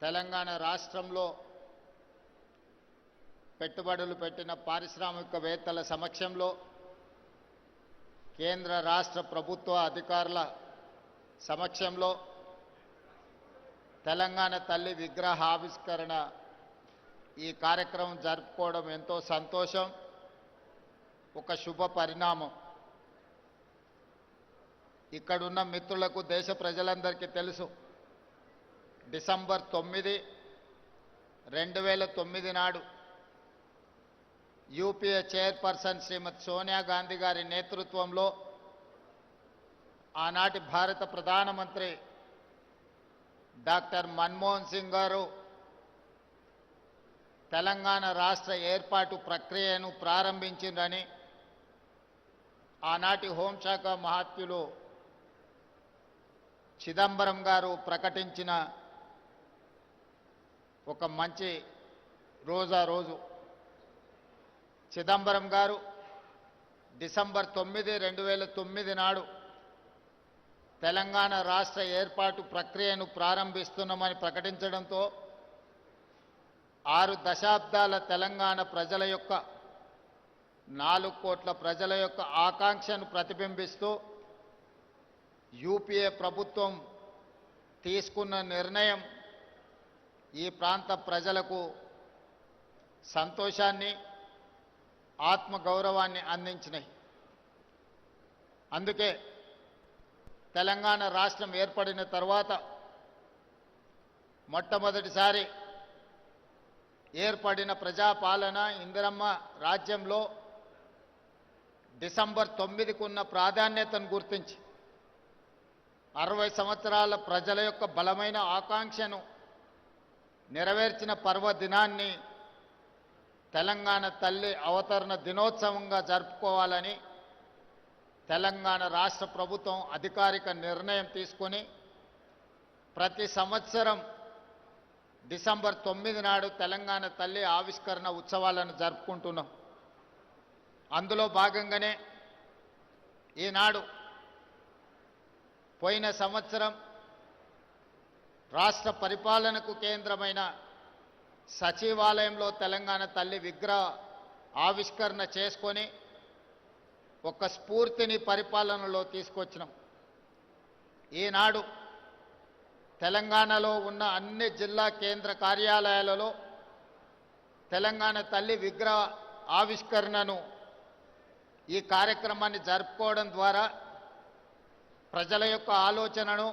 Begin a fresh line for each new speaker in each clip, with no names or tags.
తెలంగాణ రాష్ట్రంలో పెట్టుబడులు పెట్టిన పారిశ్రామికవేత్తల సమక్షంలో కేంద్ర రాష్ట్ర ప్రభుత్వ అధికారుల సమక్షంలో తెలంగాణ తల్లి విగ్రహ ఆవిష్కరణ ఈ కార్యక్రమం జరుపుకోవడం ఎంతో సంతోషం, ఒక శుభ పరిణామం. ఇక్కడున్న మిత్రులకు, దేశ ప్రజలందరికీ తెలుసు, డిసెంబర్ 9, 2009 నాడు యూపీఏ చైర్పర్సన్ శ్రీమతి సోనియా గాంధీ గారి నేతృత్వంలో ఆనాటి భారత ప్రధానమంత్రి డాక్టర్ మన్మోహన్ సింగ్ గారు తెలంగాణ రాష్ట్ర ఏర్పాటు ప్రక్రియను ప్రారంభించిందని ఆనాటి హోంశాఖ మహాత్యులు చిదంబరం గారు ప్రకటించిన ఒక మంచి రోజు. చిదంబరం గారు డిసెంబర్ 9, 2009 నాడు తెలంగాణ రాష్ట్ర ఏర్పాటు ప్రక్రియను ప్రారంభిస్తున్నామని ప్రకటించడంతో 6 దశాబ్దాల తెలంగాణ ప్రజల యొక్క 4 కోట్ల ప్రజల యొక్క ఆకాంక్షను ప్రతిబింబిస్తూ యూపీఏ ప్రభుత్వం తీసుకున్న నిర్ణయం ఈ ప్రాంత ప్రజలకు సంతోషాన్ని, ఆత్మగౌరవాన్ని అందించినాయి. అందుకే తెలంగాణ రాష్ట్రం ఏర్పడిన తర్వాత మొట్టమొదటిసారి ఏర్పడిన ప్రజాపాలన ఇందిరమ్మ రాజ్యంలో డిసెంబర్ 9కు ఉన్న ప్రాధాన్యతను గుర్తించి 60 సంవత్సరాల ప్రజల యొక్క బలమైన ఆకాంక్షను నెరవేర్చిన పర్వదినాన్ని తెలంగాణ తల్లి అవతరణ దినోత్సవంగా జరుపుకోవాలని తెలంగాణ రాష్ట్ర ప్రభుత్వం అధికారిక నిర్ణయం తీసుకొని ప్రతి సంవత్సరం డిసెంబర్ 9 నాడు తెలంగాణ తల్లి ఆవిష్కరణ ఉత్సవాలను జరుపుకుంటున్నాం. అందులో భాగంగానే ఈనాడు పోయిన సంవత్సరం రాష్ట్ర పరిపాలనకు కేంద్రమైన సచివాలయంలో తెలంగాణ తల్లి విగ్రహ ఆవిష్కరణ చేసుకొని ఒక స్ఫూర్తిని పరిపాలనలో తీసుకొచ్చినాం. ఈనాడు తెలంగాణలో ఉన్న అన్ని జిల్లా కేంద్ర కార్యాలయాలలో తెలంగాణ తల్లి విగ్రహ ఆవిష్కరణను ఈ కార్యక్రమాన్ని జరుపుకోవడం ద్వారా ప్రజల యొక్క ఆలోచనను,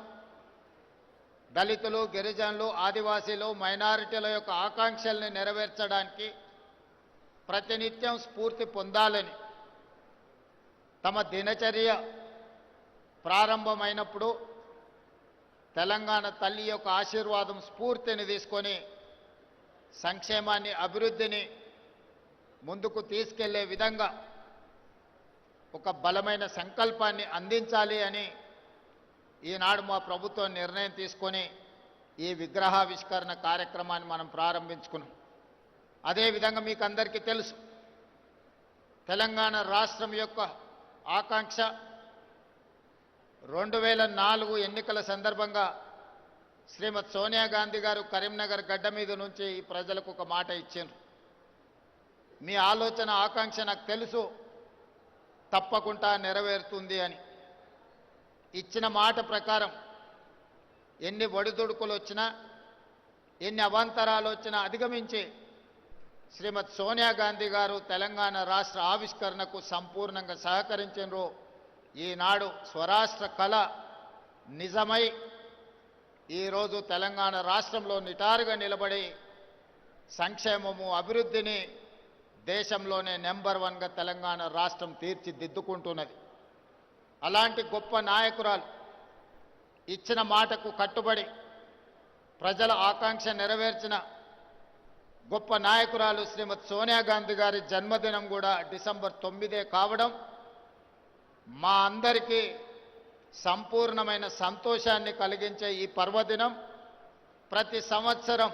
దళితులు, గిరిజనులు, ఆదివాసీలు, మైనారిటీల యొక్క ఆకాంక్షల్ని నెరవేర్చడానికి ప్రతినిత్యం స్ఫూర్తి పొందాలని తమ దినచర్య ప్రారంభమైనప్పుడు తెలంగాణ తల్లి యొక్క ఆశీర్వాదం, స్ఫూర్తిని తీసుకొని సంక్షేమాన్ని, అభివృద్ధిని ముందుకు తీసుకెళ్లే విధంగా ఒక బలమైన సంకల్పాన్ని అందించాలి అని ఈనాడు మా ప్రభుత్వం నిర్ణయం తీసుకొని ఈ విగ్రహావిష్కరణ కార్యక్రమాన్ని మనం ప్రారంభించుకున్నాం. అదేవిధంగా మీకు అందరికీ తెలుసు, తెలంగాణ రాష్ట్రం యొక్క ఆకాంక్ష 2004 ఎన్నికల సందర్భంగా శ్రీమతి సోనియా గాంధీ గారు కరీంనగర్ గడ్డ మీద నుంచి ఈ ప్రజలకు ఒక మాట ఇచ్చారు. మీ ఆలోచన, ఆకాంక్ష నాకు తెలుసు, తప్పకుండా నెరవేరుతుంది అని ఇచ్చిన మాట ప్రకారం ఎన్ని ఒడిదుడుకులు వచ్చినా, ఎన్ని అవాంతరాలు వచ్చినా అధిగమించి శ్రీమతి సోనియా గాంధీ గారు తెలంగాణ రాష్ట్ర ఆవిష్కరణకు సంపూర్ణంగా సహకరించారు. ఈనాడు స్వరాష్ట్ర కళ నిజమై ఈరోజు తెలంగాణ రాష్ట్రంలో నిటారుగా నిలబడి సంక్షేమము, అభివృద్ధిని దేశంలోనే నెంబర్ 1గా తెలంగాణ రాష్ట్రం తీర్చిదిద్దుకుంటున్నది. అలాంటి గొప్ప నాయకురాలు, ఇచ్చిన మాటకు కట్టుబడి ప్రజల ఆకాంక్ష నెరవేర్చిన గొప్ప నాయకురాలు శ్రీమతి సోనియా గాంధీ గారి జన్మదినం కూడా డిసెంబర్ 9 కావడం మా అందరికీ సంపూర్ణమైన సంతోషాన్ని కలిగించే ఈ పర్వదినం ప్రతి సంవత్సరం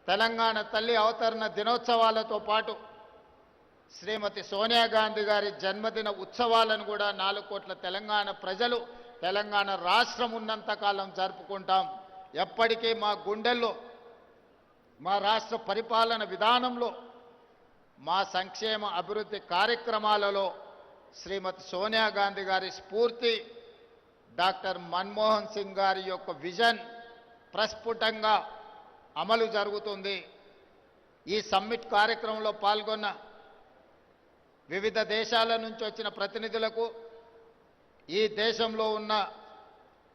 తెలంగాణ తల్లి అవతరణ దినోత్సవాలతో పాటు శ్రీమతి సోనియా గాంధీ గారి జన్మదిన ఉత్సవాలను కూడా 4 కోట్ల తెలంగాణ ప్రజలు తెలంగాణ రాష్ట్రం ఉన్నంతకాలం జరుపుకుంటాం. ఎప్పటికీ మా గుండెల్లో, మా రాష్ట్ర పరిపాలన విధానంలో, మా సంక్షేమ అభివృద్ధి కార్యక్రమాలలో శ్రీమతి సోనియా గాంధీ గారి స్ఫూర్తి, డాక్టర్ మన్మోహన్ సింగ్ గారి యొక్క విజన్ ప్రస్ఫుటంగా అమలు జరుగుతుంది. ఈ సమ్మిట్ కార్యక్రమంలో పాల్గొన్న వివిధ దేశాల నుంచి వచ్చిన ప్రతినిధులకు, ఈ దేశంలో ఉన్న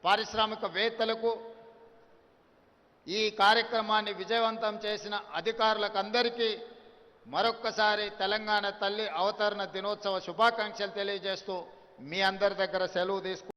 పారిశ్రామికవేత్తలకు, ఈ కార్యక్రమాన్ని విజయవంతం చేసిన అధికారులకు అందరికీ మరొక్కసారి తెలంగాణ తల్లి అవతరణ దినోత్సవ శుభాకాంక్షలు తెలియజేస్తూ మీ అందరి దగ్గర సెలవు తీసుకు